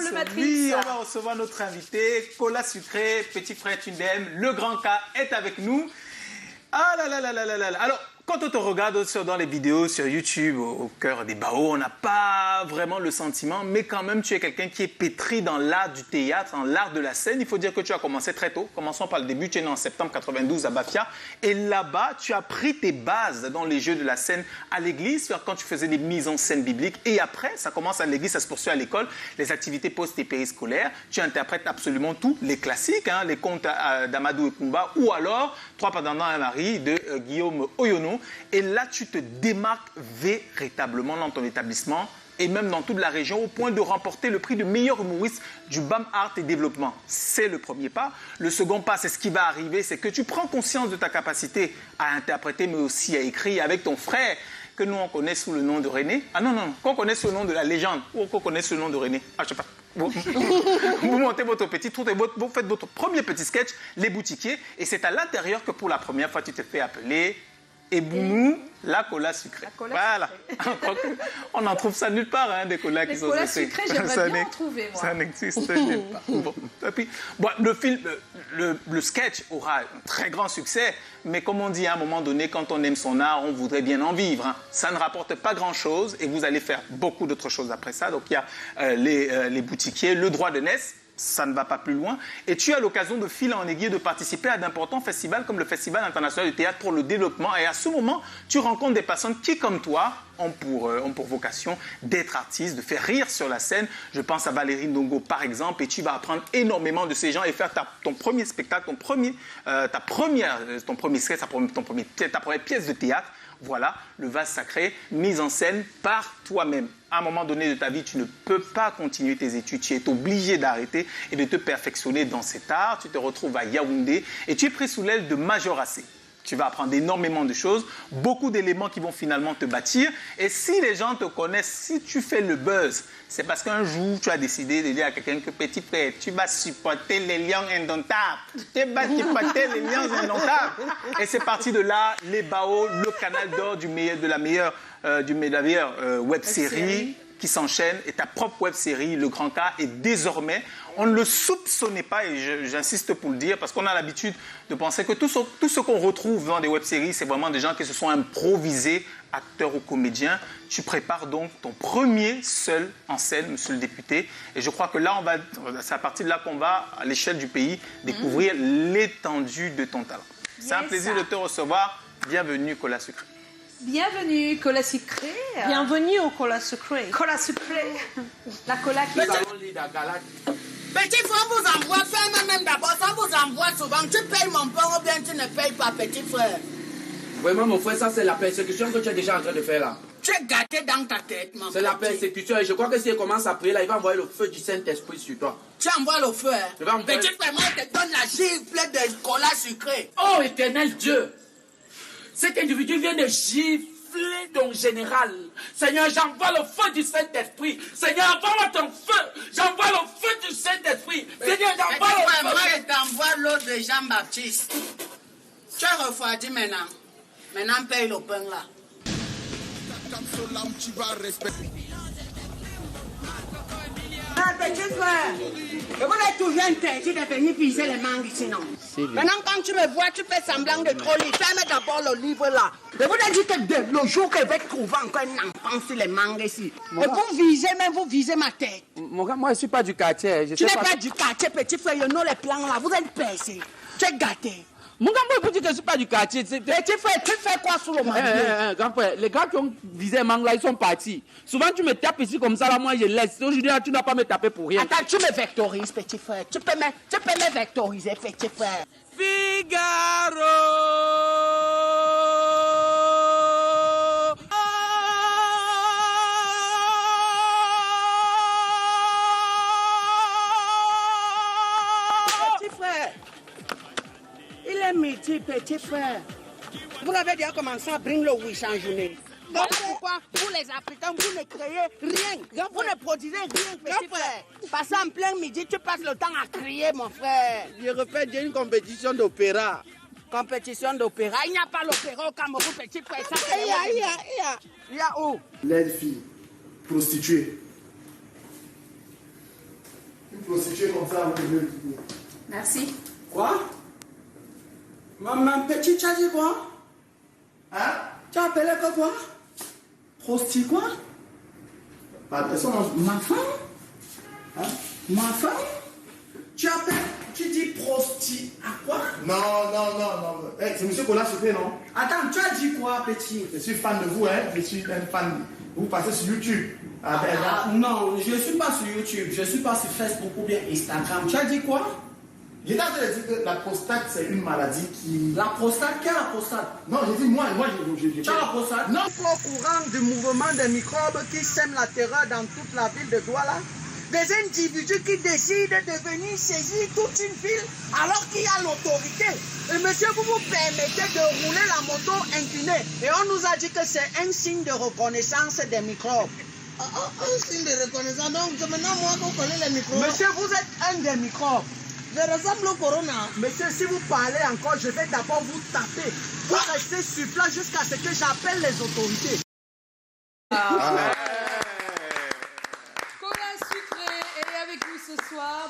problématique. Oui, on va recevoir notre invité, Cola Sucré, petit frère Tundem, le grand K est avec nous. Ah là là là là là là. Alors, quand on te regarde dans les vidéos sur YouTube, au cœur des Baos, on n'a pas vraiment le sentiment, mais quand même, tu es quelqu'un qui est pétri dans l'art du théâtre, dans l'art de la scène. Il faut dire que tu as commencé très tôt. Commençons par le début. Tu es né en septembre 92 à Bafia. Et là-bas, tu as pris tes bases dans les jeux de la scène à l'église, quand tu faisais des mises en scène bibliques. Et après, ça commence à l'église, ça se poursuit à l'école, les activités post et périscolaires. Tu interprètes absolument tout, les classiques, hein, les contes d'Amadou et Kumba, ou alors Trois pendant un mari de Guillaume Oyono. Et là, tu te démarques véritablement dans ton établissement et même dans toute la région au point de remporter le prix de meilleur humoriste du BAM Art et Développement. C'est le premier pas. Le second pas, c'est ce qui va arriver, c'est que tu prends conscience de ta capacité à interpréter, mais aussi à écrire avec ton frère, que nous, on connaît sous le nom de René. Ah non, non, qu'on connaît sous le nom de la légende, ou qu'on connaît sous le nom de René. Ah, je sais pas. Vous montez votre petit trou, vous faites votre premier petit sketch, Les Boutiquiers, et c'est à l'intérieur que pour la première fois, tu te fais appeler Ebounou, la cola sucrée. La cola voilà. Sucrée. On en trouve ça nulle part, hein, des colas qui sont sucrés. J'aimerais bien en trouver, moi. Ça n'existe nulle part. Bon. Et puis, bon, le sketch aura un très grand succès, mais comme on dit à un moment donné, quand on aime son art, on voudrait bien en vivre. Hein. Ça ne rapporte pas grand-chose et vous allez faire beaucoup d'autres choses après ça. Donc, il y a les boutiquiers, le droit de Ness. Ça ne va pas plus loin. Et tu as l'occasion de fil en aiguille de participer à d'importants festivals comme le Festival international de théâtre pour le développement. Et à ce moment, tu rencontres des personnes qui, comme toi, ont pour vocation d'être artistes, de faire rire sur la scène. Je pense à Valérie Ndongo, par exemple, et tu vas apprendre énormément de ces gens et faire ton premier spectacle, ton premier sketch, ta première pièce de théâtre. Voilà, le vase sacré, mise en scène par toi-même. À un moment donné de ta vie, tu ne peux pas continuer tes études. Tu es obligé d'arrêter et de te perfectionner dans cet art. Tu te retrouves à Yaoundé et tu es pris sous l'aile de Major Assé. Tu vas apprendre énormément de choses, beaucoup d'éléments qui vont finalement te bâtir. Et si les gens te connaissent, si tu fais le buzz, c'est parce qu'un jour, tu as décidé de dire à quelqu'un que, petit frère, tu vas supporter les lions indomptables. Tu vas supporter les lions indomptables. Et c'est parti de là, les Baos, le canal d'or de la meilleure web-série qui s'enchaîne. Et ta propre web-série, Le Grand K, est désormais... On ne le soupçonnait pas, et j'insiste pour le dire, parce qu'on a l'habitude de penser que tout ce qu'on retrouve dans des web-séries, c'est vraiment des gens qui se sont improvisés, acteurs ou comédiens. Tu prépares donc ton premier seul en scène, monsieur le député. Et je crois que là, c'est à partir de là qu'on va, à l'échelle du pays, découvrir l'étendue de ton talent. C'est un plaisir de te recevoir. Bienvenue, Cola Sucré. Bienvenue, Cola Sucré. Bienvenue au Cola Sucré. Cola Sucré. La cola qui va. Petit frère vous envoie, fais même d'abord, ça vous envoie souvent. Tu payes mon pain ou bien tu ne payes pas, petit frère. Vraiment, mon frère, ça c'est la persécution que tu es déjà en train de faire là. Tu es gâté dans ta tête, mon frère. C'est la persécution et je crois que si elle commence à prier là, il va envoyer le feu du Saint-Esprit sur toi. Tu envoies le feu, hein? Petit frère, moi je te donne la gifle de cola sucré. Oh, éternel Dieu! Cet individu vient de gifler ton général. Seigneur, j'envoie le feu du Saint-Esprit. Seigneur, envoie ton feu. J'envoie le feu du Saint-Esprit. Seigneur, j'envoie le feu. Moi, je t'envoie l'eau de Jean-Baptiste. Tu as refroidi maintenant. Maintenant, paye le pain là. Ah, petit frère, je vous ai toujours interdit de venir piser les mangues ici, non? Maintenant, quand tu me vois, tu fais semblant de trop lire. Ferme d'abord le livre là. Je vous ai dit que le jour que je vais trouver encore un enfant sur les mangues ici. Et vous visez, même vous visez ma tête. Moi, je ne suis pas du quartier. Tu n'es pas du quartier, petit frère. You know les plans là. Vous êtes percés. Tu es gâté. Mon grand-père, vous dites que je ne suis pas du quartier. Petit frère, tu fais quoi sous le mangue? Grand-père, les gars qui ont visé mangue là, ils sont partis. Souvent, tu me tapes ici comme ça, là, moi, je laisse. Aujourd'hui, tu n'as pas me taper pour rien. Attends, tu me vectorises, petit frère. Tu peux me vectoriser, petit frère. Figaro! Petit frère. Il est midi, petit frère. Vous avez déjà commencé à bring le wish en journée. Voilà pourquoi vous les Africains, vous ne créez rien. Vous ne produisez rien, petit frère. Parce qu'en plein midi, tu passes le temps à crier, mon frère. Je répète, j'ai une compétition d'opéra. Compétition d'opéra. Il n'y a pas l'opéra au Cameroun, petit frère. Il y a où? Les filles, prostituées. Une prostituée comme ça, vous devez. Merci. Quoi? Maman petit, tu as dit quoi? Hein? Tu as appelé quoi? Prosti quoi? Pas personne. Ma femme? Hein? Ma femme? Tu appelles, tu dis prosti à quoi? Non. Hey, c'est M. Colas Sucré, non? Attends, tu as dit quoi, petit? Je suis fan de vous, hein. Je suis un fan. Vous passez sur YouTube. Non, je ne suis pas sur YouTube, je ne suis pas sur Facebook ou bien Instagram. Tu as dit quoi? J'étais en train de dire que la prostate, c'est une maladie qui. La prostate, quelle est la prostate? Non, j'ai dit moi, je. Tu as la prostate? Non. Au courant du mouvement des microbes qui sèment la terreur dans toute la ville de Douala, des individus qui décident de venir saisir toute une ville alors qu'il y a l'autorité. Et monsieur, vous vous permettez de rouler la moto inclinée. Et on nous a dit que c'est un signe de reconnaissance des microbes. Un signe de reconnaissance. Donc, c'est maintenant moi qu'on connaît les microbes. Monsieur, vous êtes un des microbes. Je ressemble au corona. Monsieur, si vous parlez encore, je vais d'abord vous taper. Vous restez sur place jusqu'à ce que j'appelle les autorités. Colas Sucré est avec nous ce soir.